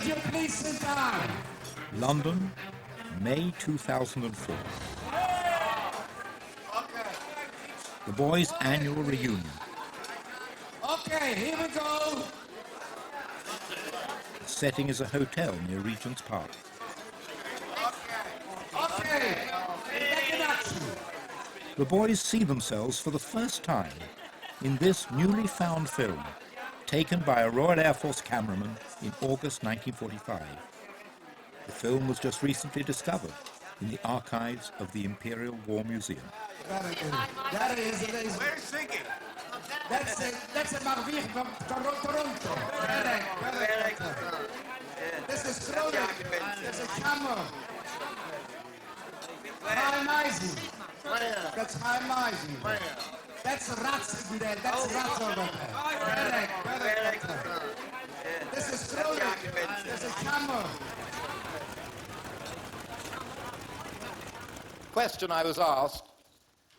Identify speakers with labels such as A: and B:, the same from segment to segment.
A: Would you please sit down?
B: London, May 2004. The boys' annual reunion.
A: Okay, here we go.
B: The setting is a hotel near Regent's Park.
A: Okay, back in action.
B: The boys see themselves for the first time in this newly found film, taken by a Royal Air Force cameraman in August 1945. The film was just recently discovered in the archives of the Imperial War Museum.
A: That is.
C: Where's thinking?
A: That's a Marvin from Toronto. Correct. This is Cronin. This is Hammer. High-Meisen. That's High-Meisen. That's Rats there. That's Rats over there. Correct. This is Cronin. This is Hammer.
D: Question I was asked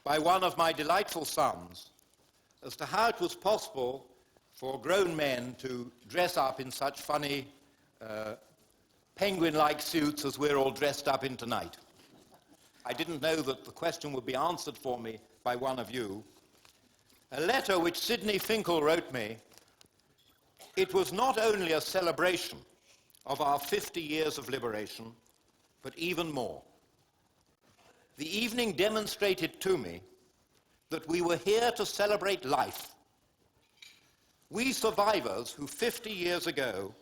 D: by one of my delightful sons as to how it was possible for grown men to dress up in such funny penguin-like suits as we're all dressed up in tonight. I didn't know that the question would be answered for me by one of you. A letter which Sidney Finkel wrote me, it was not only a celebration of our 50 years of liberation, but even more. The evening demonstrated to me that we were here to celebrate life. We survivors who 50 years ago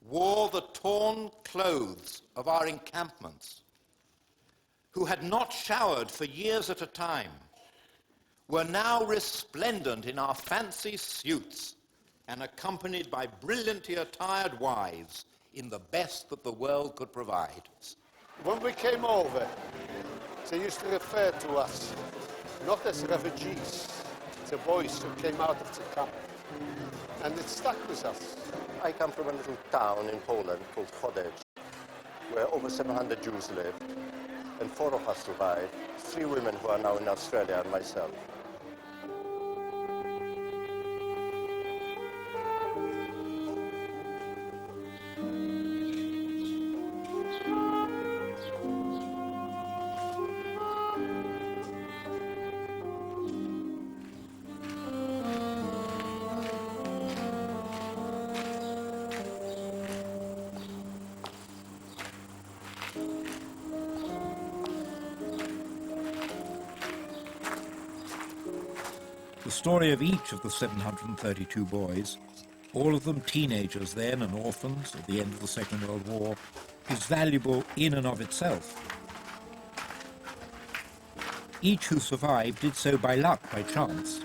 D: wore the torn clothes of our encampments, who had not showered for years at a time, were now resplendent in our fancy suits and accompanied by brilliantly attired wives in the best that the world could provide.
E: When we came over, they used to refer to us not as refugees, the boys who came out of the camp. And it stuck with us.
F: I come from a little town in Poland called Chodecz, where over 700 Jews live, and 4 of us survived, 3 women who are now in Australia and myself.
B: The story of each of the 732 boys, all of them teenagers then and orphans at the end of the Second World War, is valuable in and of itself. Each who survived did so by luck, by chance.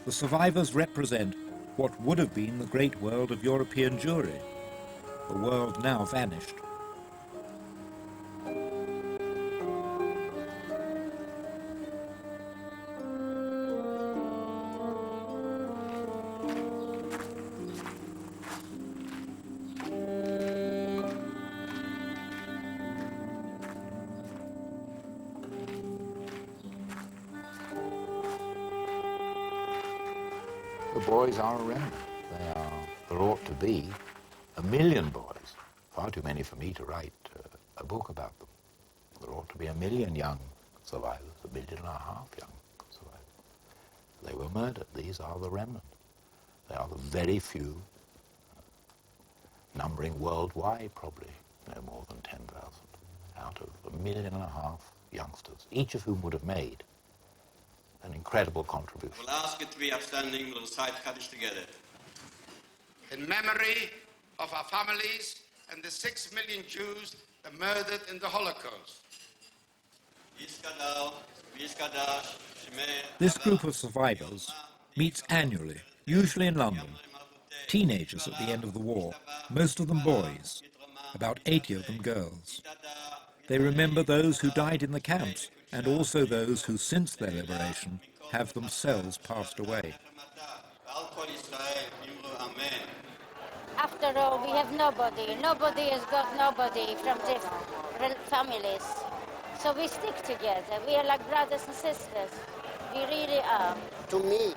B: The survivors represent what would have been the great world of European Jewry, a world now vanished.
G: The boys are a remnant. There ought to be 1 million boys. Far too many for me to write a book about them. There ought to be 1 million young survivors, 1.5 million young survivors. They were murdered. These are the remnant. They are the very few, numbering worldwide probably no more than 10,000, out of 1.5 million youngsters, each of whom would have made an incredible contribution.
H: We'll ask you to be upstanding, we'll recite Kaddish together.
A: In memory of our families and the 6 million Jews that murdered in the Holocaust.
B: This group of survivors meets annually, usually in London. Teenagers at the end of the war, most of them boys, about 80 of them girls. They remember those who died in the camps and also those who, since their liberation, have themselves passed away.
I: After all, we have nobody. Nobody has got nobody from the families. So we stick together. We are like brothers and sisters. We really are.
F: To me,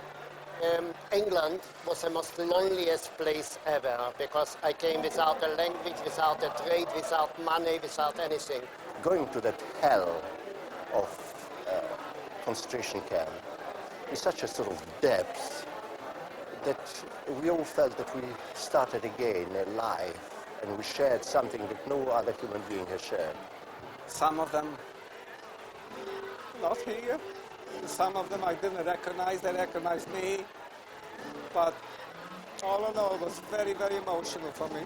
E: England was the most loneliest place ever because I came without a language, without a trade, without money, without anything.
F: Going to that hell of concentration camp is such a sort of depth that we all felt that we started again alive and we shared something that no other human being has shared.
C: Some of them not here. Some of them I didn't recognize, they recognized me. But all in all, it was very, very emotional for me.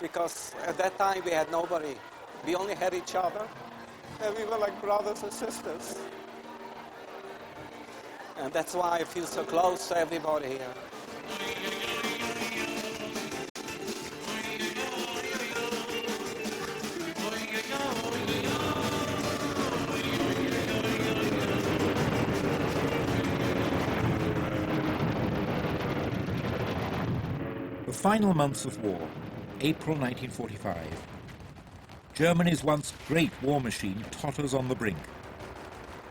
C: Because at that time we had nobody. We only had each other. And we were like brothers and sisters. And that's why I feel so close to everybody here.
B: The final months of war, April 1945. Germany's once great war machine totters on the brink.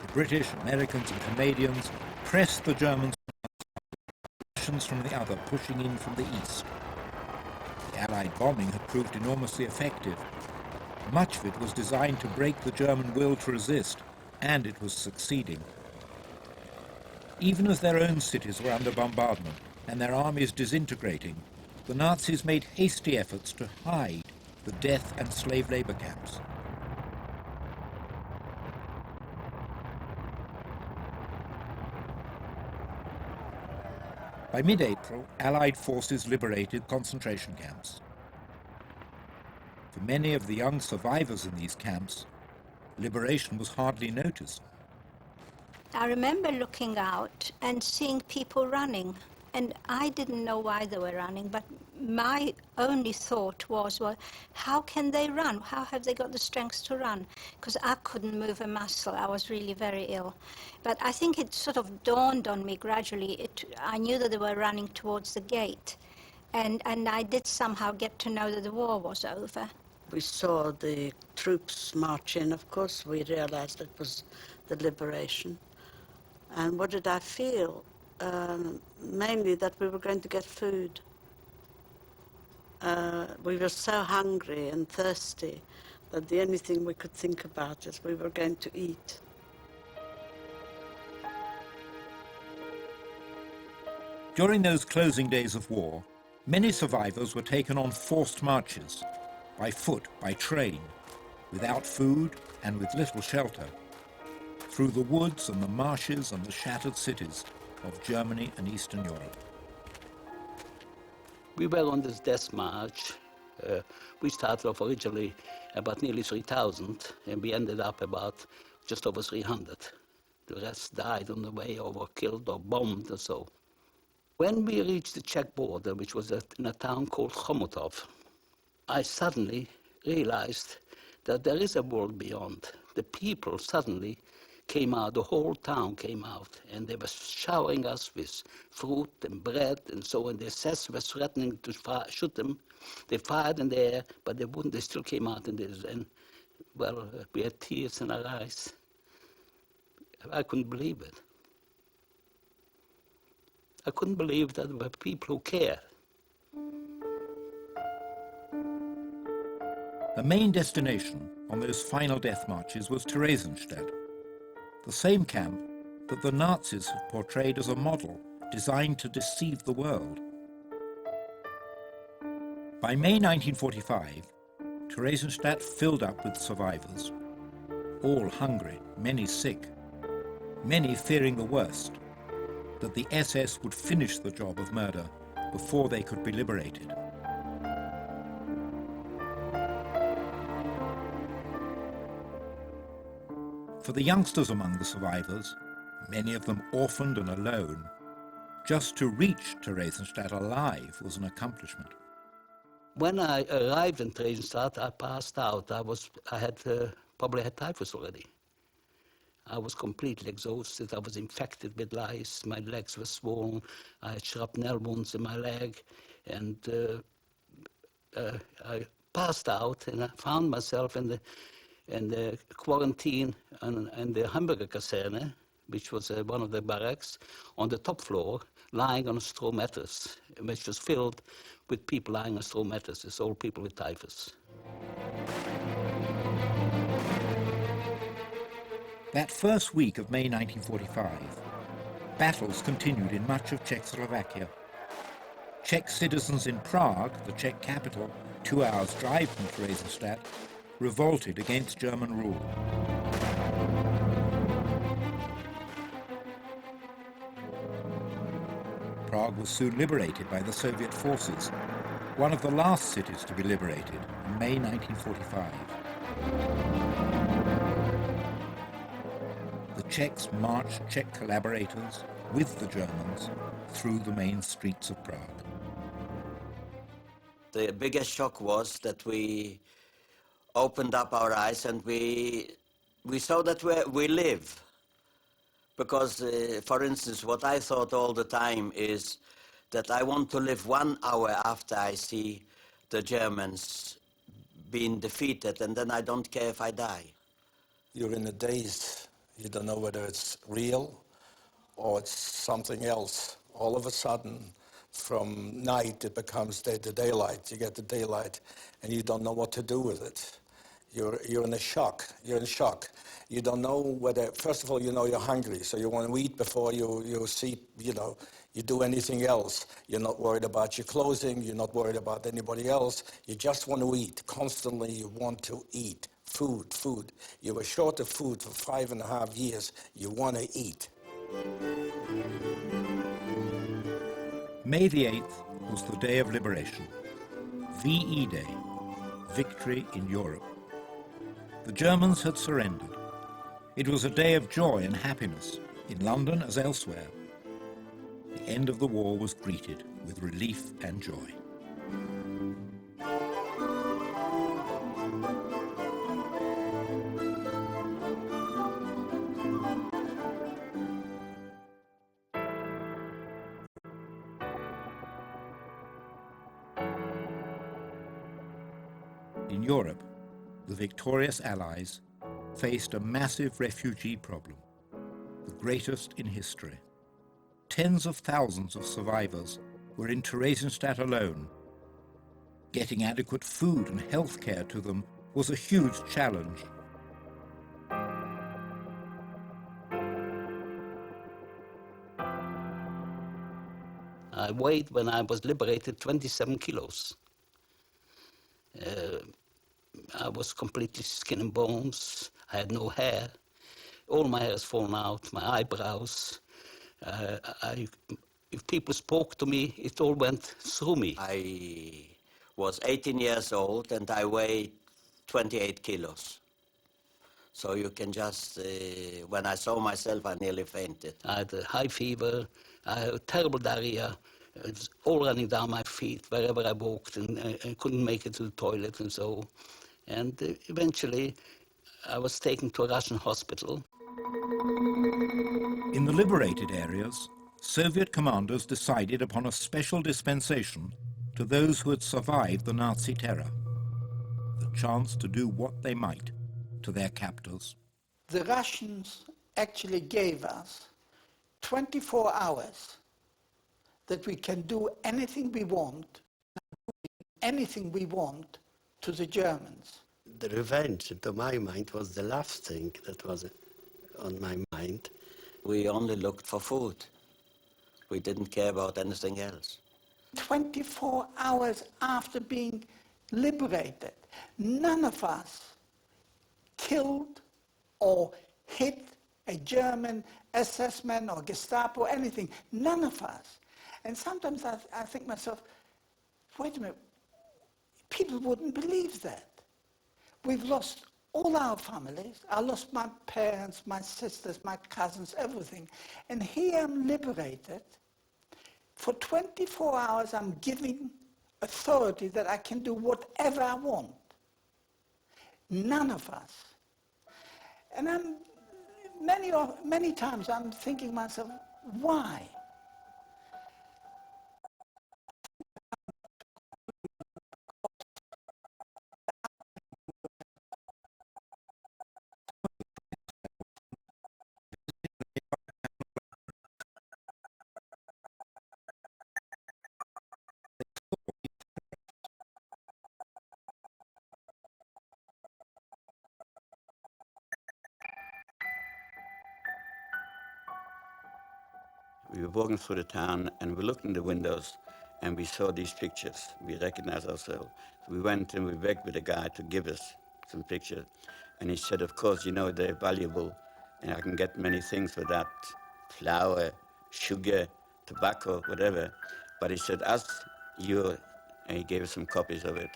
B: The British, Americans and Canadians press the Germans from the other, pushing in from the east. The Allied bombing had proved enormously effective. Much of it was designed to break the German will to resist, and it was succeeding. Even as their own cities were under bombardment and their armies disintegrating, the Nazis made hasty efforts to hide the death and slave labor camps. By mid-April, Allied forces liberated concentration camps. For many of the young survivors in these camps, liberation was hardly noticed.
J: I remember looking out and seeing people running, and I didn't know why they were running, but my only thought was, well, how can they run? How have they got the strength to run? Because I couldn't move a muscle. I was really very ill. But I think it sort of dawned on me gradually. I knew that they were running towards the gate, and I did somehow get to know that the war was over.
K: We saw the troops march in. Of course, we realized it was the liberation. And what did I feel? Mainly that we were going to get food. We were so hungry and thirsty that the only thing we could think about is we were going to eat.
B: During those closing days of war, many survivors were taken on forced marches, by foot, by train, without food and with little shelter, through the woods and the marshes and the shattered cities of Germany and Eastern Europe.
L: We were on this death march. We started off originally about nearly 3,000, and we ended up about just over 300. The rest died on the way or were killed or bombed or so. When we reached the Czech border, which was in a town called Chomutov, I suddenly realized that there is a world beyond. The people suddenly came out, the whole town came out, and they were showering us with fruit and bread and so on. The SS was threatening to shoot them. They fired in the air, but they wouldn't. They still came out and well, we had tears in our eyes. I couldn't believe it. I couldn't believe that there were people who cared.
B: The main destination on those final death marches was Theresienstadt, the same camp that the Nazis had portrayed as a model designed to deceive the world. By May 1945, Theresienstadt filled up with survivors, all hungry, many sick, many fearing the worst, that the SS would finish the job of murder before they could be liberated. For the youngsters among the survivors, many of them orphaned and alone, just to reach Theresienstadt alive was an accomplishment.
L: When I arrived in Theresienstadt, I passed out. I had probably had typhus already. I was completely exhausted. I was infected with lice. My legs were swollen. I had shrapnel wounds in my leg. And I passed out, and I found myself in the quarantine and the Hamburger Kaserne which was one of the barracks, on the top floor, lying on a straw mattress, which was filled with people lying on straw mattresses, all people with typhus.
B: That first week of May 1945, battles continued in much of Czechoslovakia. Czech citizens in Prague, the Czech capital, 2 hours' drive from Theresienstadt, revolted against German rule. Prague was soon liberated by the Soviet forces, one of the last cities to be liberated in May 1945. The Czechs marched Czech collaborators with the Germans through the main streets of Prague.
M: The biggest shock was that we opened up our eyes and we saw that we live. Because, for instance, what I thought all the time is that I want to live 1 hour after I see the Germans being defeated, and then I don't care if I die.
N: You're in a daze. You don't know whether it's real or it's something else. All of a sudden, from night, it becomes the daylight. You get the daylight, and you don't know what to do with it. You're in a shock. You're in shock. You don't know whether, first of all, you know you're hungry, so you want to eat before you see, you do anything else. You're not worried about your clothing. You're not worried about anybody else. You just want to eat. Constantly, you want to eat. Food, food. You were short of food for 5.5 years. You want to eat.
B: May the 8th was the day of liberation. VE Day, victory in Europe. The Germans had surrendered. It was a day of joy and happiness, in London as elsewhere. The end of the war was greeted with relief and joy. In Europe, the victorious Allies faced a massive refugee problem, the greatest in history. Tens of thousands of survivors were in Theresienstadt alone. Getting adequate food and health care to them was a huge challenge.
L: I weighed, when I was liberated, 27 kilos. I was completely skin and bones. I had no hair. All my hair has fallen out, my eyebrows. If people spoke to me, it all went through me.
M: I was 18 years old and I weighed 28 kilos. So you can just, when I saw myself, I nearly fainted.
L: I had a high fever, I had terrible diarrhea. It was all running down my feet wherever I walked, and I couldn't make it to the toilet and so. And eventually, I was taken to a Russian hospital.
B: In the liberated areas, Soviet commanders decided upon a special dispensation to those who had survived the Nazi terror, the chance to do what they might to their captors.
O: The Russians actually gave us 24 hours that we can do anything we want, to the Germans.
F: The revenge, to my mind, was the last thing that was on my mind.
M: We only looked for food. We didn't care about anything else.
O: 24 hours after being liberated, none of us killed or hit a German SS man or Gestapo, anything. None of us. And sometimes I think myself, wait a minute, people wouldn't believe that. We've lost all our families. I lost my parents, my sisters, my cousins, everything. And here I'm liberated. For 24 hours I'm given authority that I can do whatever I want. None of us. And many times I'm thinking myself, why?
L: we were walking through the town, and we looked in the windows, and we saw these pictures. We recognized ourselves. So we went and we begged with the guy to give us some pictures. And he said, of course, you know, they're valuable, and I can get many things for that, flour, sugar, tobacco, whatever. But he said, ask you, and he gave us some copies of it.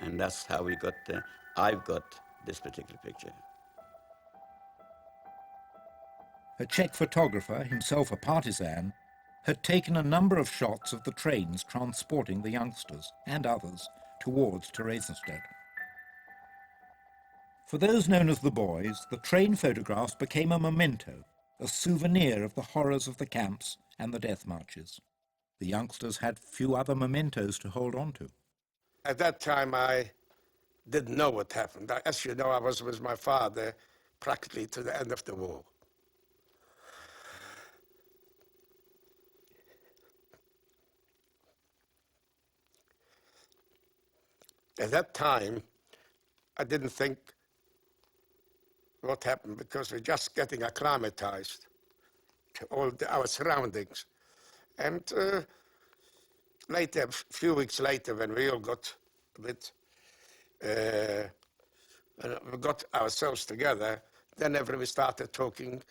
L: And that's how we got, I've got this particular picture.
B: A Czech photographer, himself a partisan, had taken a number of shots of the trains transporting the youngsters and others towards Theresienstadt. For those known as the boys, the train photographs became a memento, a souvenir of the horrors of the camps and the death marches. The youngsters had few other mementos to hold on to.
E: At that time, I didn't know what happened. As you know, I was with my father practically to the end of the war. At that time, I didn't think what happened because we're just getting acclimatized to all our surroundings. And later, a few weeks later, when we all got a bit, we got ourselves together, then everybody started talking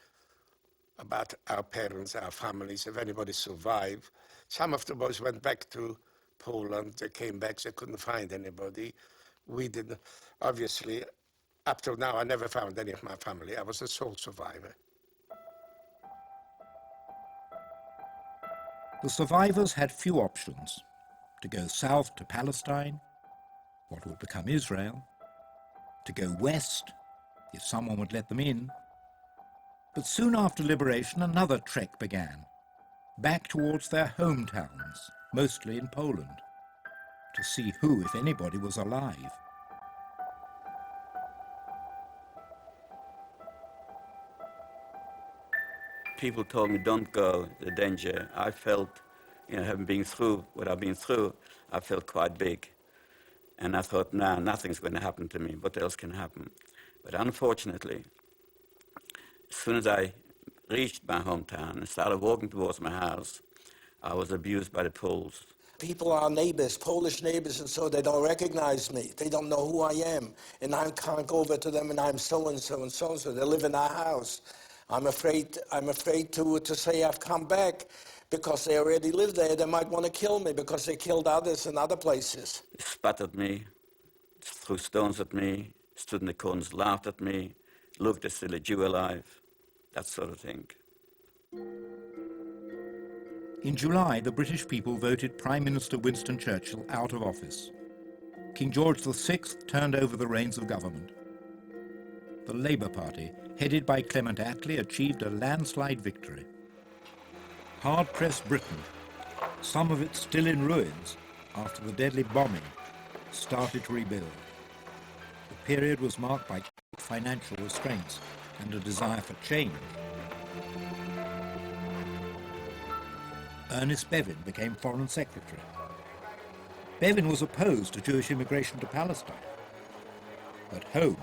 E: about our parents, our families, if anybody survived. Some of the boys went back to Poland. They came back, they couldn't find anybody. We didn't. Obviously, up till now, I never found any of my family. I was the sole survivor.
B: The survivors had few options: to go south to Palestine, what would become Israel, to go west, if someone would let them in. But soon after liberation, another trek began, back towards their hometowns, mostly in Poland, to see who, if anybody, was alive.
L: People told me, don't go, the danger. I felt, you know, having been through what I've been through, I felt quite big. And I thought, nah, nothing's going to happen to me. What else can happen? But unfortunately, as soon as I reached my hometown and started walking towards my house, I was abused by the Poles.
N: People are neighbors, Polish neighbors, and so they don't recognize me. They don't know who I am. And I can't go over to them and I'm so-and-so and so-and-so. They live in our house. I'm afraid to say I've come back because they already live there. They might want to kill me because they killed others in other places.
L: They spat at me, threw stones at me, stood in the corners, laughed at me, looked, there's still a Jew alive, that sort of thing.
B: In July, the British people voted Prime Minister Winston Churchill out of office. King George VI turned over the reins of government. The Labour Party, headed by Clement Attlee, achieved a landslide victory. Hard-pressed Britain, some of it still in ruins after the deadly bombing, started to rebuild. The period was marked by financial restraints and a desire for change. Ernest Bevin became Foreign Secretary. Bevin was opposed to Jewish immigration to Palestine. At home,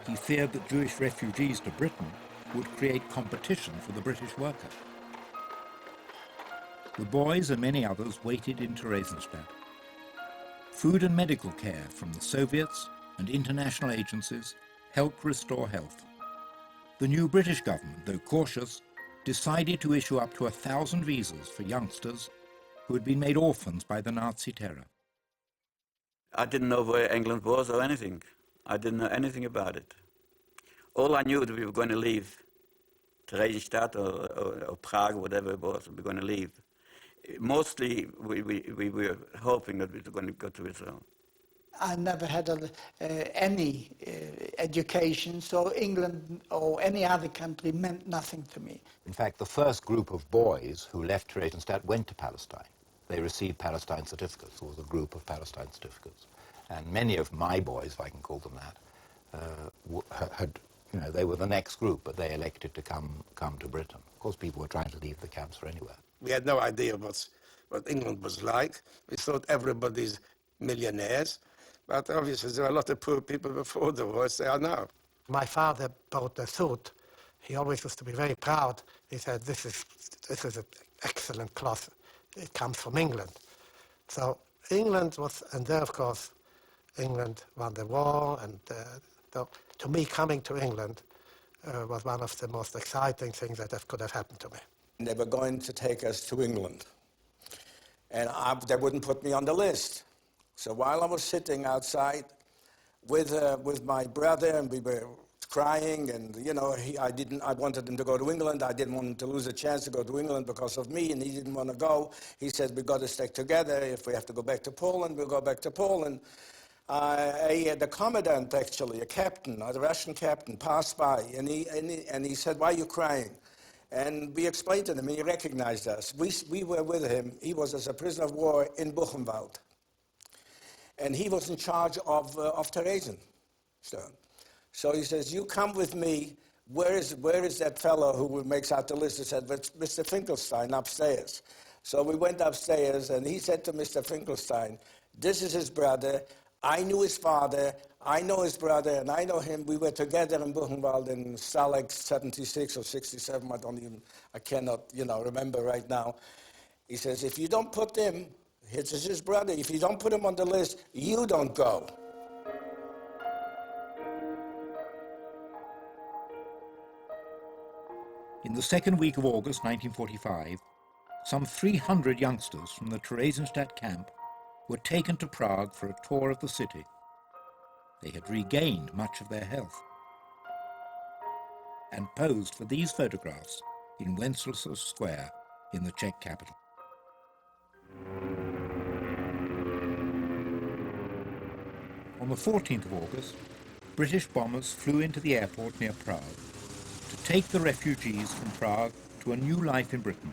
B: he feared that Jewish refugees to Britain would create competition for the British worker. The boys and many others waited in Theresienstadt. Food and medical care from the Soviets and international agencies helped restore health. The new British government, though cautious, decided to issue up to 1,000 visas for youngsters who had been made orphans by the Nazi terror.
L: I didn't know where England was or anything. I didn't know anything about it. All I knew that we were going to leave Theresienstadt or Prague, whatever it was, we were going to leave. Mostly we were hoping that we were going to go to Israel.
O: I never had any education, so England or any other country meant nothing to me.
G: In fact, the first group of boys who left Theresienstadt went to Palestine. They received Palestine certificates. There was a group of Palestine certificates. And many of my boys, if I can call them that, they were the next group, but they elected to come to Britain. Of course, people were trying to leave the camps for anywhere.
E: We had no idea what England was like. We thought everybody's millionaires. But obviously, there were a lot of poor people before the war, as they are now.
P: My father bought a suit. He always used to be very proud. He said, this is
E: excellent cloth. It comes from England. So England was, and then of course England won the war, and to me coming to England was one of the most exciting things that could have happened to me.
N: They were going to take us to England, and they wouldn't put me on the list. So while I was sitting outside with my brother, and we were crying, and you know, I wanted him to go to England. I didn't want him to lose a chance to go to England because of me, and he didn't want to go. He said, "We've got to stick together. If we have to go back to Poland, we'll go back to Poland." The commandant, actually, a captain, a Russian captain, passed by, and he said, "Why are you crying?" And we explained to him, and he recognized us. We were with him. He was as a prisoner of war in Buchenwald, and he was in charge of Theresienstadt. So he says, "You come with me. Where is that fellow who makes out the list?" He said, "It's Mr. Finkelstein upstairs." So we went upstairs, and he said to Mr. Finkelstein, "This is his brother. I knew his father. I know his brother, and I know him. We were together in Buchenwald in Stalag 76 or 67. I cannot, remember right now." He says, "If you don't put him, this is his brother. If you don't put him on the list, you don't go."
B: In the second week of August 1945, some 300 youngsters from the Theresienstadt camp were taken to Prague for a tour of the city. They had regained much of their health and posed for these photographs in Wenceslas Square in the Czech capital. On the 14th of August, British bombers flew into the airport near Prague to take the refugees from Prague to a new life in Britain.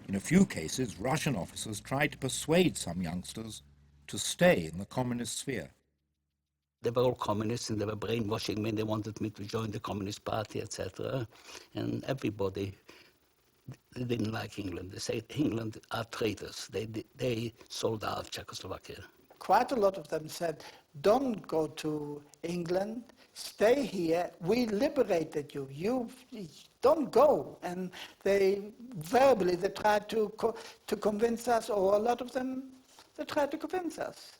B: In a few cases, Russian officers tried to persuade some youngsters to stay in the communist sphere.
L: They were all communists, and they were brainwashing me, and they wanted me to join the Communist Party, etc. And everybody, they didn't like England. They said England are traitors. They sold out Czechoslovakia.
O: Quite a lot of them said, "Don't go to England, stay here, we liberated you, you don't go." And they tried to convince us, or a lot of them, they tried to convince us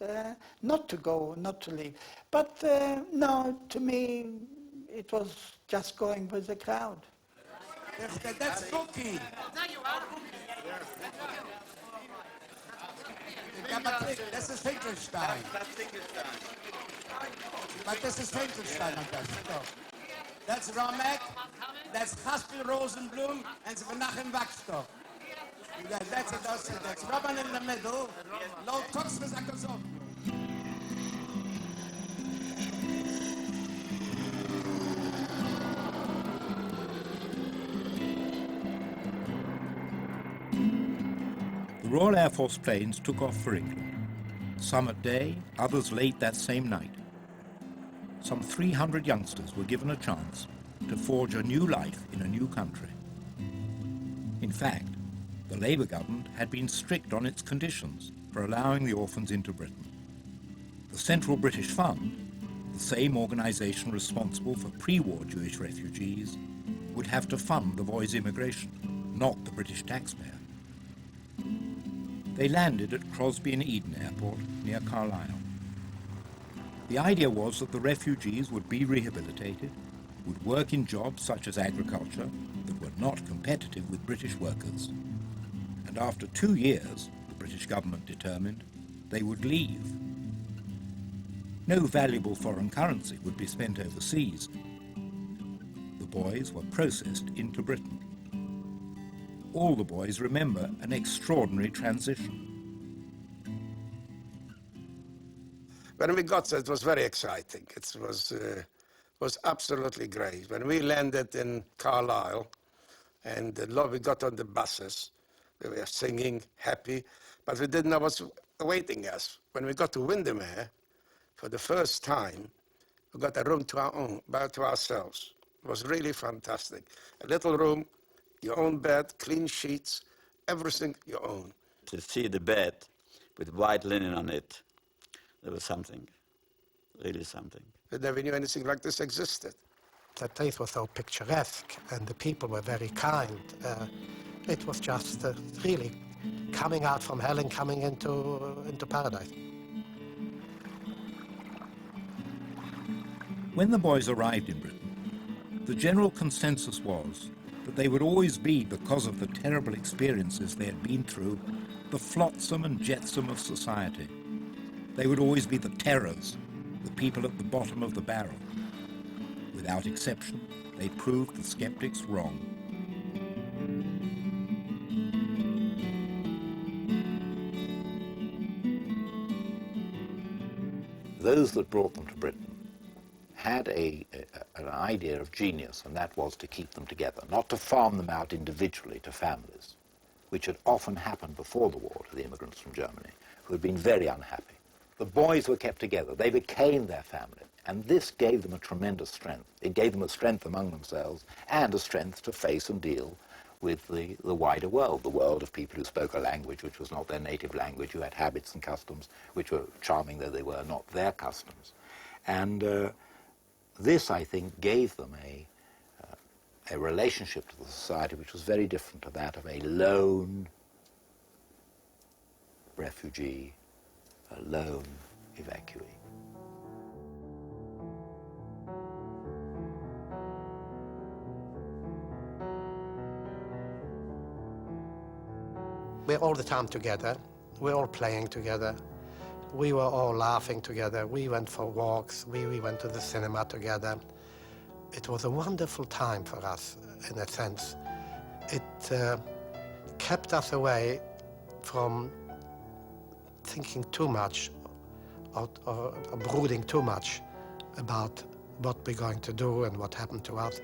O: not to go, not to leave. But no, to me, it was just going with the crowd.
A: That's Cookie. This is Finkelstein. But this is Finkelstein. That's Ramek, that's Haspel Rosenblum, and Menachem Wachstock. That's Robin in the middle, low Kotzmas Akazov.
B: The Royal Air Force planes took off for England, some at day, others late that same night. Some 300 youngsters were given a chance to forge a new life in a new country. In fact, the Labour government had been strict on its conditions for allowing the orphans into Britain. The Central British Fund, the same organisation responsible for pre-war Jewish refugees, would have to fund the boys' immigration, not the British taxpayer. They landed at Crosby and Eden Airport near Carlisle. The idea was that the refugees would be rehabilitated, would work in jobs such as agriculture that were not competitive with British workers. And after 2 years, the British government determined, they would leave. No valuable foreign currency would be spent overseas. The boys were processed into Britain. All the boys remember an extraordinary transition.
E: When we got there, it was very exciting. It was absolutely great. When we landed in Carlisle and we got on the buses, we were singing, happy, but we didn't know what's awaiting us. When we got to Windermere, for the first time, we got a room to our own, to ourselves. It was really fantastic. A little room, your own bed, clean sheets, everything your own.
P: To see the bed with white linen on it, there was something, really something.
E: We never knew anything like this existed. That place was so picturesque, and the people were very kind.
Q: It was just really coming out from hell and coming into paradise.
B: When the boys arrived in Britain, the general consensus was that they would always be, because of the terrible experiences they had been through, the flotsam and jetsam of society. They would always be the terrors, the people at the bottom of the barrel. Without exception, they proved the skeptics wrong.
G: Those that brought them to Britain had an idea of genius, and that was to keep them together, not to farm them out individually to families, which had often happened before the war to the immigrants from Germany, who had been very unhappy. The boys were kept together. They became their family, and this gave them a tremendous strength. It gave them a strength among themselves and a strength to face and deal with the wider world, the world of people who spoke a language which was not their native language, who had habits and customs which were charming though they were not their customs. And this, I think, gave them a relationship to the society which was very different to that of a lone refugee, a lone evacuee.
Q: We're all the time together. We're all playing together. We were all laughing together. We went for walks. We went to the cinema together. It was a wonderful time for us, in a sense. It kept us away from thinking too much or brooding too much about what we're going to do and what happened to us.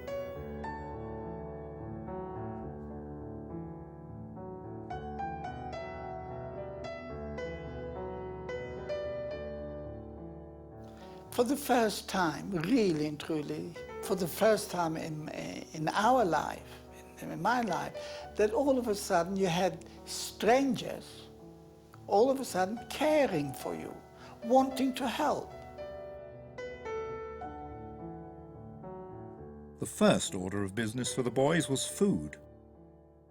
O: For the first time, really and truly, for the first time in our life, in my life, that all of a sudden you had strangers all of a sudden caring for you, wanting to help.
B: The first order of business for the boys was food.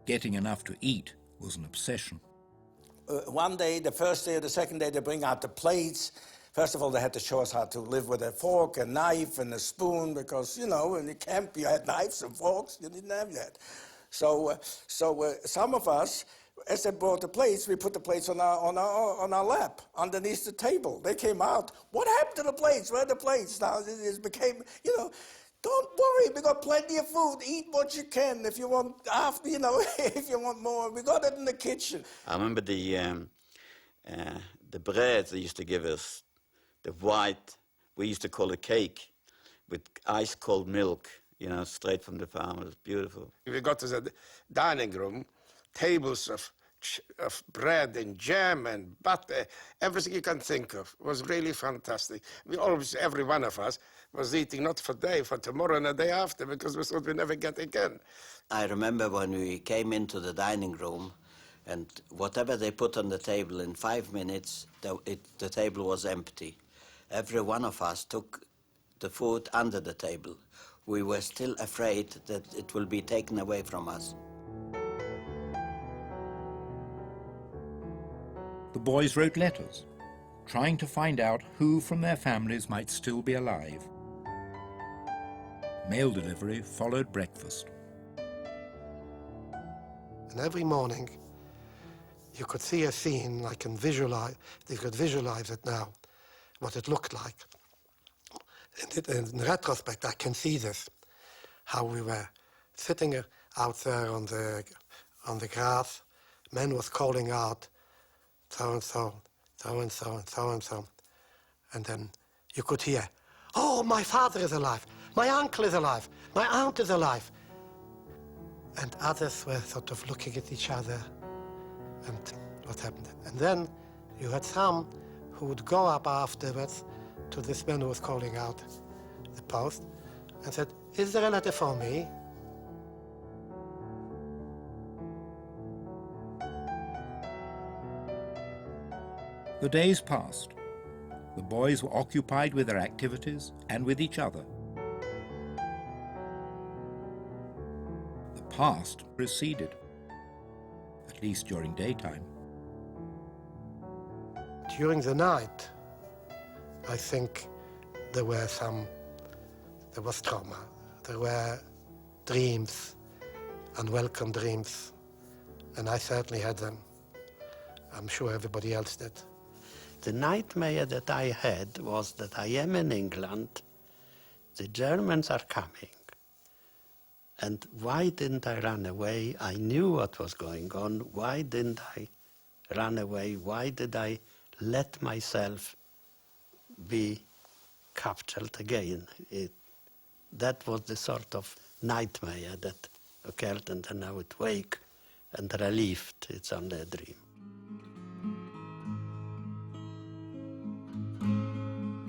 B: Getting enough to eat was an obsession.
N: One day, the first day or the second day, they bring out the plates. First of all, they had to show us how to live with a fork, a knife, and a spoon, because, you know, in the camp you had knives and forks, you didn't have that. So some of us, as they brought the plates, we put the plates on our lap, underneath the table. They came out. What happened to the plates? Where are the plates? Now it became, you know, don't worry, we got plenty of food. Eat what you can. If you want after, you know, if you want more, we got it in the kitchen.
P: I remember the bread they used to give us, the white, we used to call it cake, with ice cold milk, you know, straight from the farm. It was beautiful.
E: We got to the dining room, tables of bread and jam and butter, everything you can think of. It was really fantastic. We always, every one of us, was eating not for today, for tomorrow and the day after, because we thought we'd never get again.
M: I remember when we came into the dining room, and whatever they put on the table, in 5 minutes, the table was empty. Every one of us took the food under the table. We were still afraid that it will be taken away from us.
B: The boys wrote letters, trying to find out who from their families might still be alive. Mail delivery followed breakfast.
Q: And every morning, you could see a scene, I can visualize, you could visualize it now, what it looked like. In retrospect, I can see this, how we were sitting out there on the grass, man was calling out, so-and-so, so-and-so, and so-and-so. And then you could hear, oh, my father is alive, my uncle is alive, my aunt is alive. And others were sort of looking at each other, and what happened? And then you had some who would go up afterwards to this man who was calling out the post and said, is there a letter for me?
B: The days passed. The boys were occupied with their activities and with each other. The past receded. at least during daytime.
Q: During the night, I think there was trauma. There were dreams, unwelcome dreams, and I certainly had them. I'm sure everybody else did.
R: The nightmare that I had was that I am in England, the Germans are coming, and why didn't I run away? I knew what was going on. Why didn't I run away? Why did I let myself be captured again? That was the sort of nightmare that occurred, and then I would wake and relieved it's only a dream.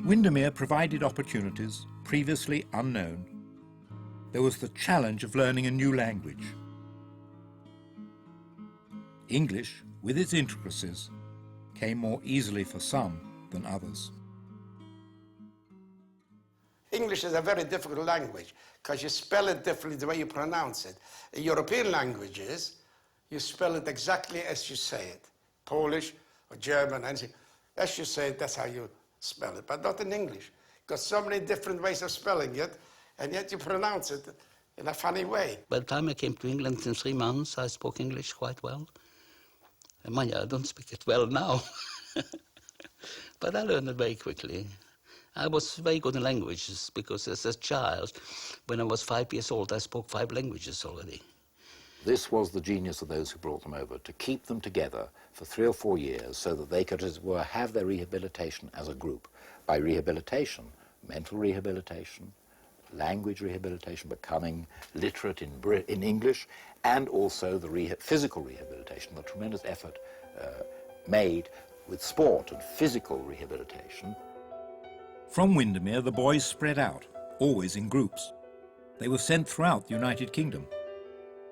B: Windermere provided opportunities previously unknown. There was the challenge of learning a new language. English, with its intricacies, came more easily for some than others.
E: English is a very difficult language because you spell it differently the way you pronounce it. In European languages, you spell it exactly as you say it. Polish or German, anything. As you say it, that's how you spell it, but not in English. Got so many different ways of spelling it, and yet you pronounce it in a funny way.
L: By the time I came to England in 3 months, I spoke English quite well. And mind you, I don't speak it well now. But I learned it very quickly. I was very good in languages because as a child, when I was 5 years old, I spoke 5 languages already.
G: This was the genius of those who brought them over, to keep them together for 3 or 4 years so that they could, as it were, have their rehabilitation as a group. By rehabilitation, mental rehabilitation, language rehabilitation, becoming literate in English, and also the physical rehabilitation, the tremendous effort made with sport and physical rehabilitation.
B: From Windermere, the boys spread out, always in groups. They were sent throughout the United Kingdom.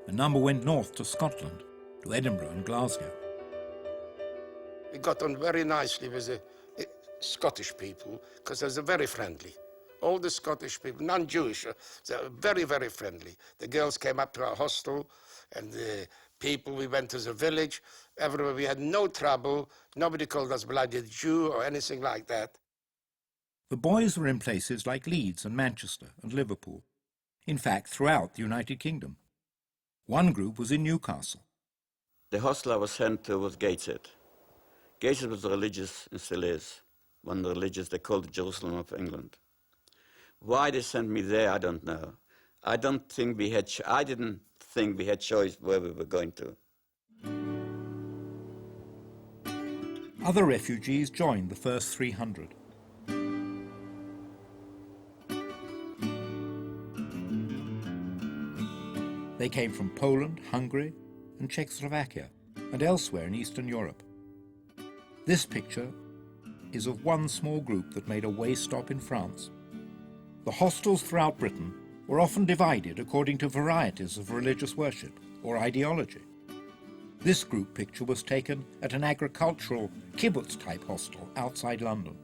B: A number went north to Scotland, to Edinburgh and Glasgow.
E: We got on very nicely with the Scottish people because they were very friendly. All the Scottish people, non-Jewish, they were very, very friendly. The girls came up to our hostel, and the people, we went to the village. Everywhere we had no trouble. Nobody called us bloody Jew or anything like that.
B: The boys were in places like Leeds and Manchester and Liverpool. In fact, throughout the United Kingdom. One group was in Newcastle.
P: The hostel I was sent to was Gateshead. Gateshead was religious, and still is, one religious, they called it Jerusalem of England. Why they sent me there, I don't know. I didn't think we had choice where we were going to.
B: Other refugees joined the first 300. They came from Poland, Hungary, and Czechoslovakia, and elsewhere in Eastern Europe. This picture is of one small group that made a way stop in France. The hostels throughout Britain were often divided according to varieties of religious worship or ideology. This group picture was taken at an agricultural kibbutz-type hostel outside London.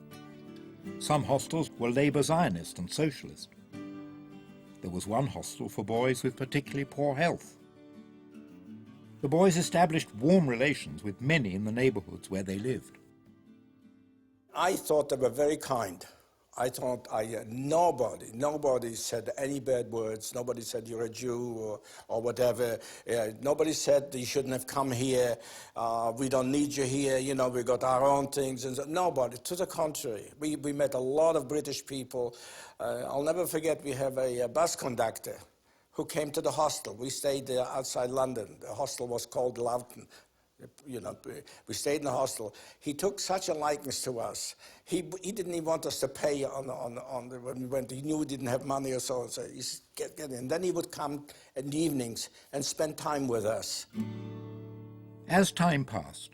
B: Some hostels were Labour Zionist and socialist. There was one hostel for boys with particularly poor health. The boys established warm relations with many in the neighbourhoods where they lived.
N: I thought they were very kind. I thought nobody said any bad words. Nobody said you're a Jew or whatever. Nobody said you shouldn't have come here. We don't need you here. You know, we got our own things. And so, nobody. To the contrary, we met a lot of British people. I'll never forget. We have a bus conductor who came to the hostel. We stayed outside London. The hostel was called Loughton. You know, we stayed in the hostel. He took such a likeness to us. He didn't even want us to pay when we went. He knew we didn't have money or so. So he said, get in. Then he would come in the evenings and spend time with us.
B: As time passed,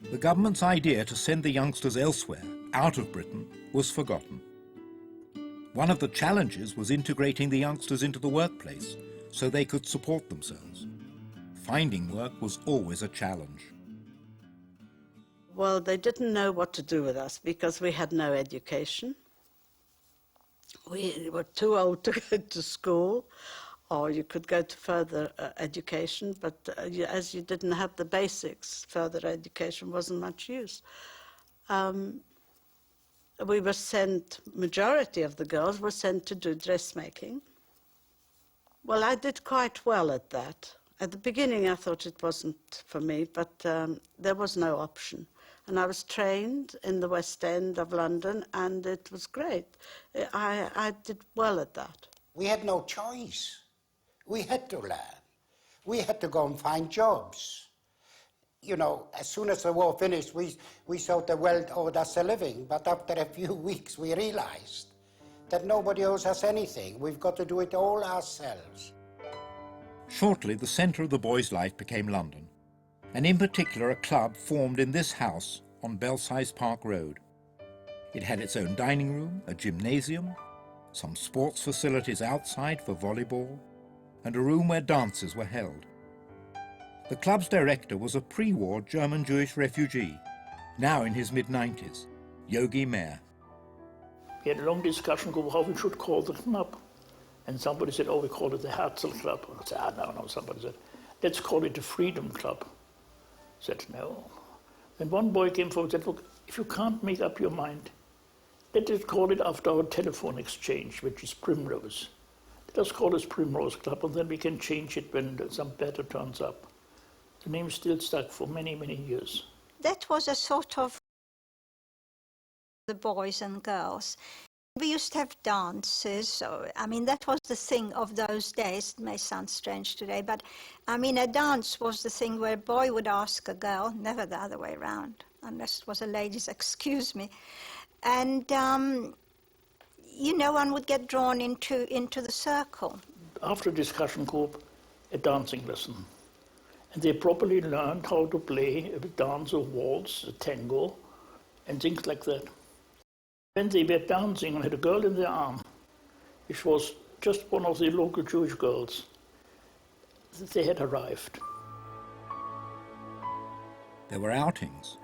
B: the government's idea to send the youngsters elsewhere, out of Britain, was forgotten. One of the challenges was integrating the youngsters into the workplace so they could support themselves. Finding work was always a challenge.
K: Well, they didn't know what to do with us because we had no education. We were too old to go to school. or you could go to further education, but as you didn't have the basics, further education wasn't much use. We were sent, majority of the girls were sent to do dressmaking. Well, I did quite well at that. At the beginning, I thought it wasn't for me, but there was no option. And I was trained in the West End of London, and it was great. I did well at that.
S: We had no choice. We had to learn. We had to go and find jobs. You know, as soon as the war finished, we thought the world owed us a living. But after a few weeks, we realized that nobody owes us anything. We've got to do it all ourselves.
B: Shortly, the centre of the boys' life became London, and in particular a club formed in this house on Belsize Park Road. It had its own dining room, a gymnasium, some sports facilities outside for volleyball, and a room where dances were held. The club's director was a pre-war German Jewish refugee, now in his mid-90s, Yogi Meir.
T: We had a long discussion about how we should call the club. And somebody said, oh, we call it the Herzl Club. I said, no. Somebody said, let's call it the Freedom Club. I said, no. Then one boy came forward and said, look, if you can't make up your mind, let us call it after our telephone exchange, which is Primrose. Let us call it Primrose Club, and then we can change it when some better turns up. The name still stuck for many, many years.
J: That was a sort of the boys and girls. We used to have dances, so, I mean, that was the thing of those days. It may sound strange today, but, I mean, a dance was the thing where a boy would ask a girl, never the other way around, unless it was a lady's excuse me. And, you know, one would get drawn into the circle.
T: After discussion group, a dancing lesson. And they properly learned how to play a dance, a waltz, a tango, and things like that. When they were dancing and had a girl in their arm, which was just one of the local Jewish girls, they had arrived.
B: There were outings.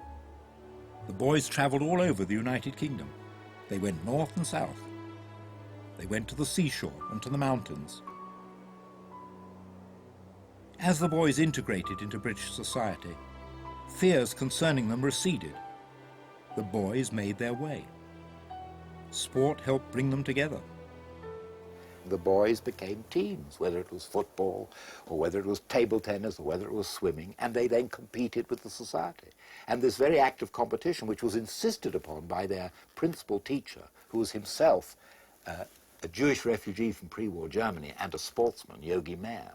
B: The boys travelled all over the United Kingdom. They went north and south. They went to the seashore and to the mountains. As the boys integrated into British society, fears concerning them receded. The boys made their way. Sport helped bring them together.
G: The boys became teams, whether it was football, or whether it was table tennis, or whether it was swimming, and they then competed with the society. And this very active competition, which was insisted upon by their principal teacher, who was himself a Jewish refugee from pre-war Germany and a sportsman, Yogi Meir,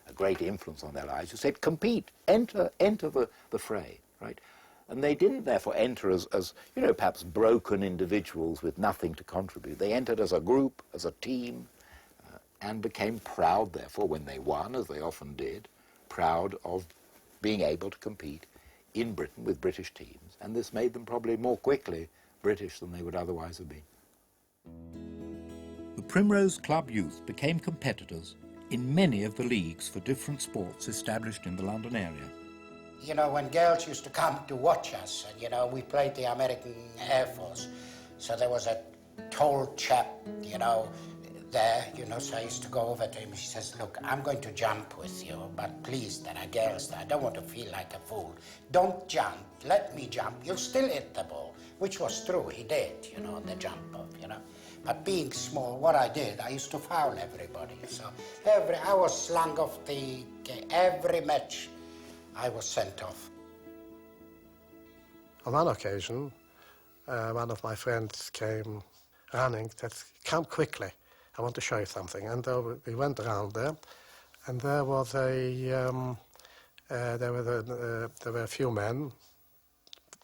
G: a great influence on their lives, who said, compete, enter the fray, right? And they didn't therefore enter as, you know, perhaps broken individuals with nothing to contribute. They entered as a group, as a team, and became proud, therefore, when they won, as they often did, proud of being able to compete in Britain with British teams. And this made them probably more quickly British than they would otherwise have been.
B: The Primrose Club youth became competitors in many of the leagues for different sports established in the London area.
S: You know, when girls used to come to watch us, and, you know, we played the American Air Force, so there was a tall chap, you know, there, you know, so I used to go over to him. He says, look, I'm going to jump with you, but please, there are girls there. I don't want to feel like a fool. Don't jump. Let me jump. You'll still hit the ball, which was true. He did, you know, the jump off, you know. But being small, what I did, I used to foul everybody. So I was slung off every match. I was sent off.
Q: On one occasion, one of my friends came running, said, come quickly, I want to show you something. And we went around there, and there was there were a few men,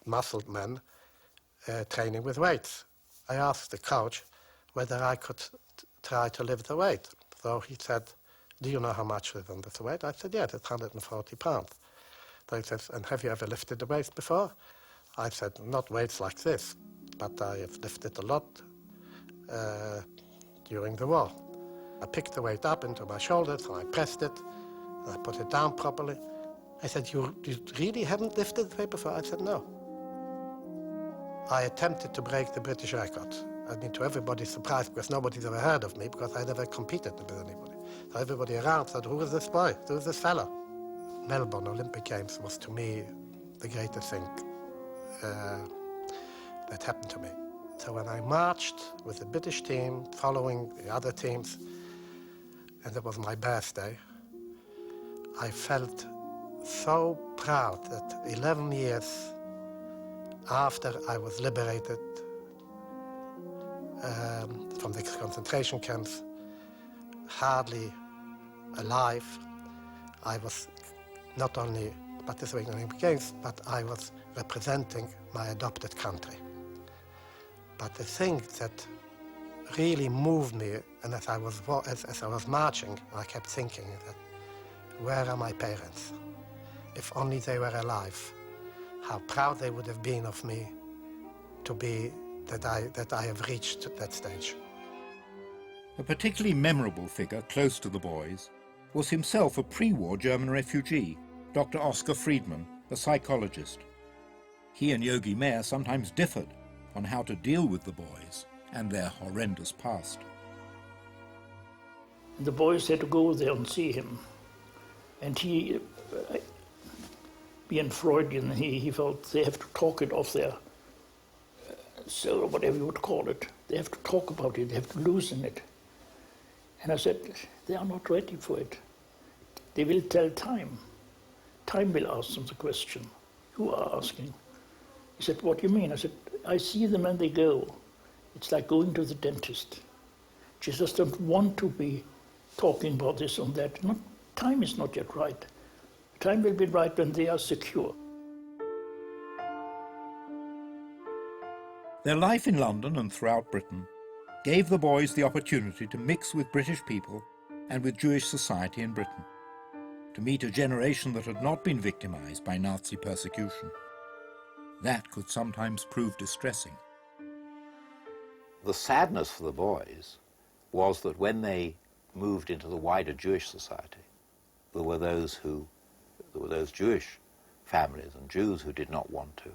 Q: muscled men, training with weights. I asked the coach whether I could try to lift the weight. So he said, do you know how much is on this weight? I said, yes, it's 140 pounds. So he says, and have you ever lifted the weights before? I said, not weights like this, but I have lifted a lot during the war. I picked the weight up into my shoulders, and I pressed it, and I put it down properly. I said, you really haven't lifted the weight before? I said, no. I attempted to break the British record. I mean, to everybody's surprise, because nobody's ever heard of me, because I never competed with anybody. So everybody around said, who is this boy? Who is this fella? Melbourne Olympic Games was to me the greatest thing that happened to me. So when I marched with the British team, following the other teams, and it was my birthday, I felt so proud that 11 years after I was liberated from the concentration camps, hardly alive, I was not only participating in the Olympic Games, but I was representing my adopted country. But the thing that really moved me, and as I was marching, I kept thinking that, where are my parents? If only they were alive, how proud they would have been of me to be that I have reached that stage.
B: A particularly memorable figure close to the boys was himself a pre-war German refugee, Dr. Oscar Friedman, a psychologist. He and Yogi Mehr sometimes differed on how to deal with the boys and their horrendous past.
T: The boys had to go there and see him. And he, being Freudian, he felt they have to talk it off their soul, or whatever you would call it. They have to talk about it, they have to loosen it. And I said, they are not ready for it. They will tell time. Time will ask them the question. You are asking. He said, what do you mean? I said, I see them and they go. It's like going to the dentist. She just don't want to be talking about this and that. Time is not yet right. Time will be right when they are secure.
B: Their life in London and throughout Britain gave the boys the opportunity to mix with British people and with Jewish society in Britain, to meet a generation that had not been victimized by Nazi persecution. That could sometimes prove distressing.
G: The sadness for the boys was that when they moved into the wider Jewish society, there were those Jewish families and Jews who did not want to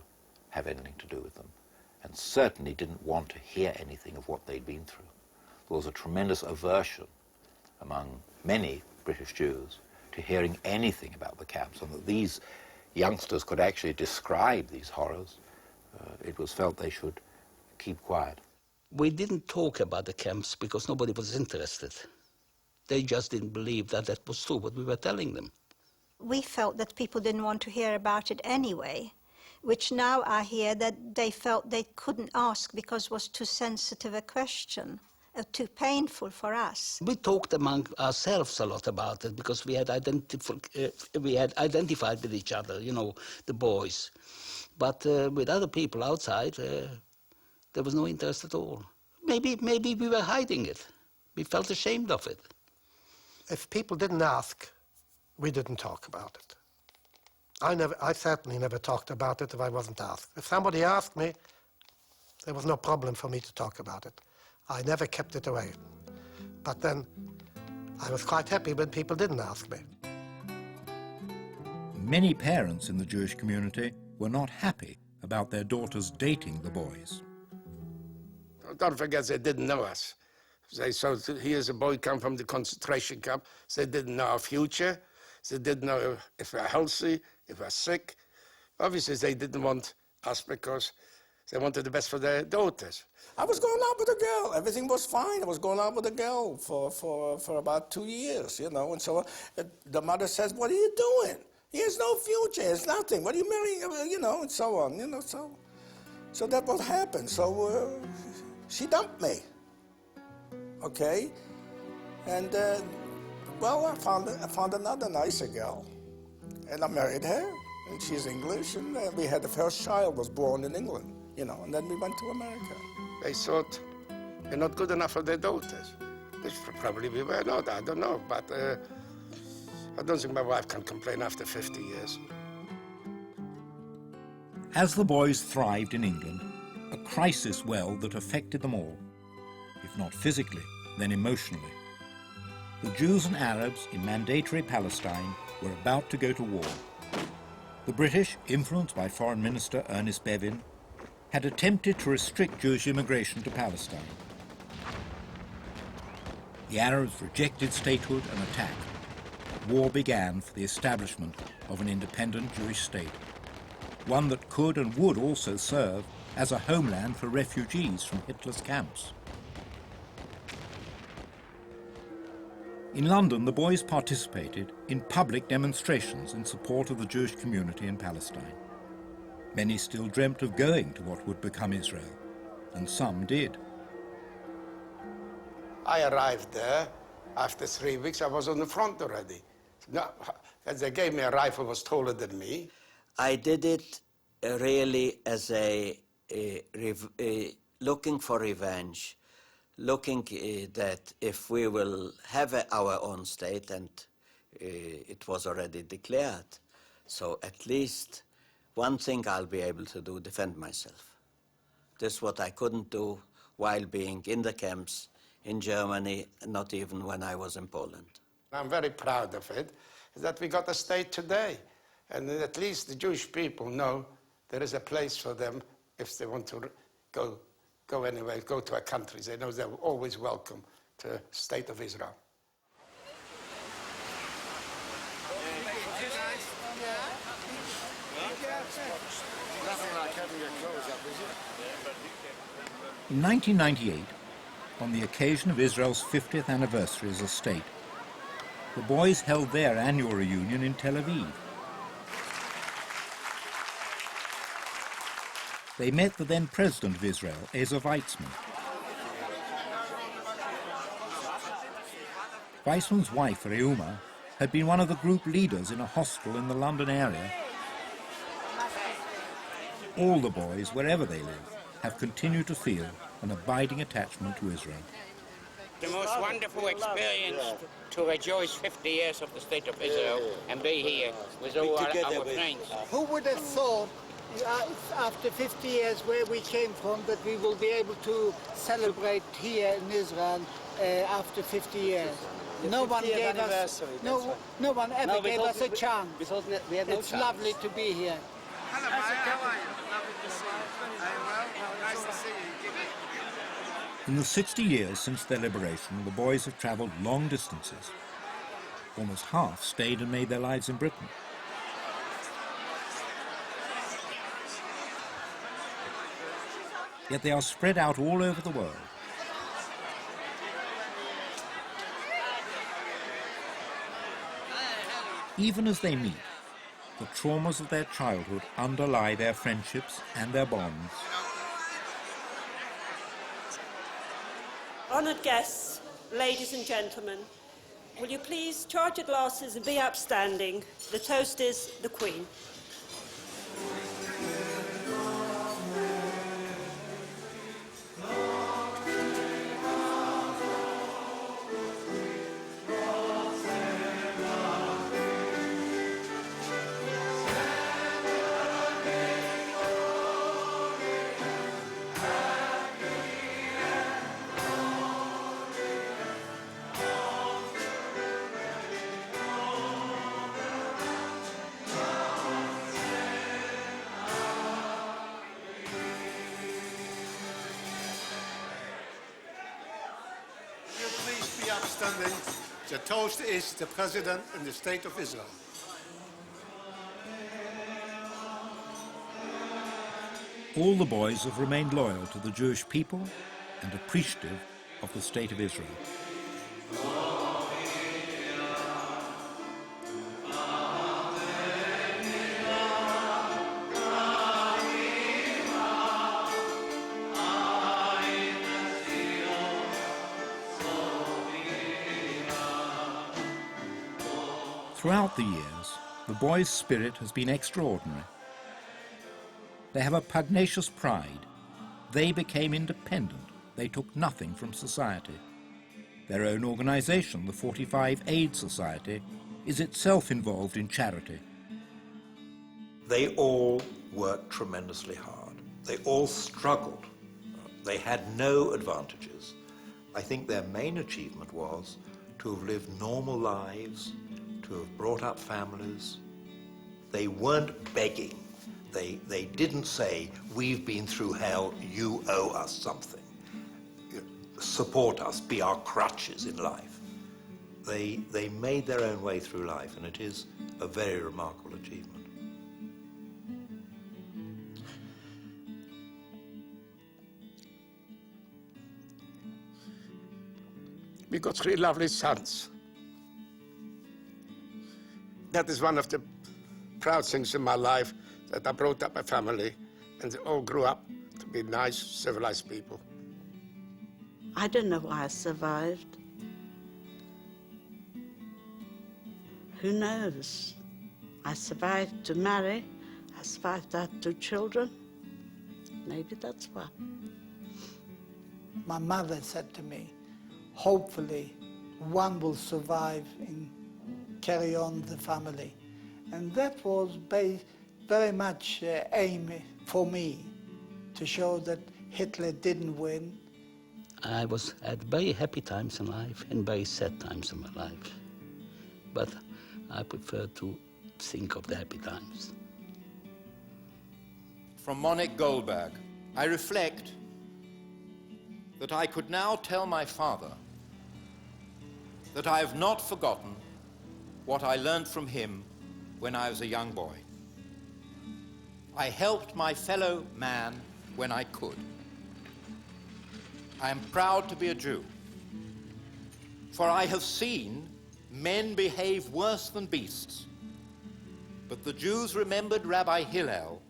G: have anything to do with them, and certainly didn't want to hear anything of what they'd been through. There was a tremendous aversion among many British Jews to hearing anything about the camps, and that these youngsters could actually describe these horrors. It was felt they should keep quiet.
L: We didn't talk about the camps because nobody was interested. They just didn't believe that that was true, what we were telling them.
J: We felt that people didn't want to hear about it anyway, which now I hear that they felt they couldn't ask because it was too sensitive a question, too painful for us.
L: We talked among ourselves a lot about it because we had identified with each other, you know, the boys. But with other people outside, there was no interest at all. Maybe we were hiding it. We felt ashamed of it.
Q: If people didn't ask, we didn't talk about it. I certainly never talked about it if I wasn't asked. If somebody asked me, there was no problem for me to talk about it. I never kept it away. But then I was quite happy when people didn't ask me.
B: Many parents in the Jewish community were not happy about their daughters dating the boys.
E: Don't forget, they didn't know us. They saw, here's a boy come from the concentration camp. They didn't know our future. They didn't know if we're healthy, if we're sick. Obviously, they didn't want us because they wanted the best for their daughters.
N: I was going out with a girl. Everything was fine. I was going out with a girl for about 2 years, you know. And so the mother says, what are you doing? He has no future. He has nothing. What are you marrying? You know, and so on, you know. So that what happened. So she dumped me. Okay? And, well, I found another nicer girl. And I married her. And she's English. And we had the first child was born in England, you know. And then we went to America.
E: They thought we're not good enough for their daughters. Which probably we were not, I don't know. But I don't think my wife can complain after 50 years.
B: As the boys thrived in England, a crisis welled that affected them all, if not physically, then emotionally. The Jews and Arabs in Mandatory Palestine were about to go to war. The British, influenced by Foreign Minister Ernest Bevin, had attempted to restrict Jewish immigration to Palestine. The Arabs rejected statehood and attacked. War began for the establishment of an independent Jewish state, one that could and would also serve as a homeland for refugees from Hitler's camps. In London, the boys participated in public demonstrations in support of the Jewish community in Palestine. Many still dreamt of going to what would become Israel, and some did.
E: I arrived there. After 3 weeks, I was on the front already. No, as they gave me a rifle, was taller than me.
M: I did it really as looking for revenge, looking that if we will have our own state, and it was already declared, so at least one thing I'll be able to do, defend myself. This is what I couldn't do while being in the camps in Germany, not even when I was in Poland.
E: I'm very proud of it, is that we got a state today. And at least the Jewish people know there is a place for them if they want to go anywhere, go to our countries. They know they're always welcome to the state of Israel.
B: In 1998, on the occasion of Israel's 50th anniversary as a state, the boys held their annual reunion in Tel Aviv. They met the then President of Israel, Ezer Weizmann. Weizmann's wife, Reuma, had been one of the group leaders in a hostel in the London area. All the boys, wherever they live, have continued to feel an abiding attachment to Israel.
U: The most wonderful experience to rejoice 50 years of the State of Israel and be here with all our friends.
O: Who would have thought, after 50 years where we came from, that we will be able to celebrate here in Israel after 50 years? No one gave us, no one ever gave us a chance. It's lovely to be here.
A: Hello, Maya. How are you? Lovely to see you. Very well. Nice to see you.
B: In the 60 years since their liberation, the boys have travelled long distances. Almost half stayed and made their lives in Britain. Yet they are spread out all over the world. Even as they meet, the traumas of their childhood underlie their friendships and their bonds.
V: Honoured guests, ladies and gentlemen, will you please charge your glasses and be upstanding? The toast is the Queen.
W: The toast is the President and the State of Israel.
B: All the boys have remained loyal to the Jewish people and appreciative of the State of Israel. Throughout the years, the boys' spirit has been extraordinary. They have a pugnacious pride. They became independent. They took nothing from society. Their own organisation, the 45 Aid Society, is itself involved in charity.
X: They all worked tremendously hard. They all struggled. They had no advantages. I think their main achievement was to have lived normal lives, to have brought up families. They weren't begging. They didn't say, we've been through hell, you owe us something. support us, be our crutches in life. They made their own way through life, and it is a very remarkable achievement.
E: We got 3 lovely sons. That is one of the proud things in my life, that I brought up a family and they all grew up to be nice, civilized people.
K: I don't know why I survived. Who knows? I survived to marry. I survived to have 2 children. Maybe that's why.
O: My mother said to me, hopefully one will survive and carry on the family. And that was very much aim for me, to show that Hitler didn't win.
L: I was at very happy times in life and very sad times in my life. But I prefer to think of the happy times.
C: From Martin Gilbert, I reflect that I could now tell my father that I have not forgotten what I learned from him when I was a young boy. I helped my fellow man when I could. I am proud to be a Jew, for I have seen men behave worse than beasts. But the Jews remembered Rabbi Hillel,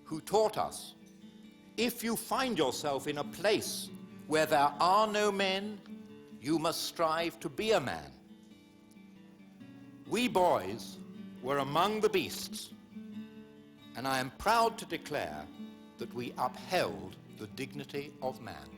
C: who taught us, if you find yourself in a place where there are no men, you must strive to be a man. We boys were among the beasts, and I am proud to declare that we upheld the dignity of man.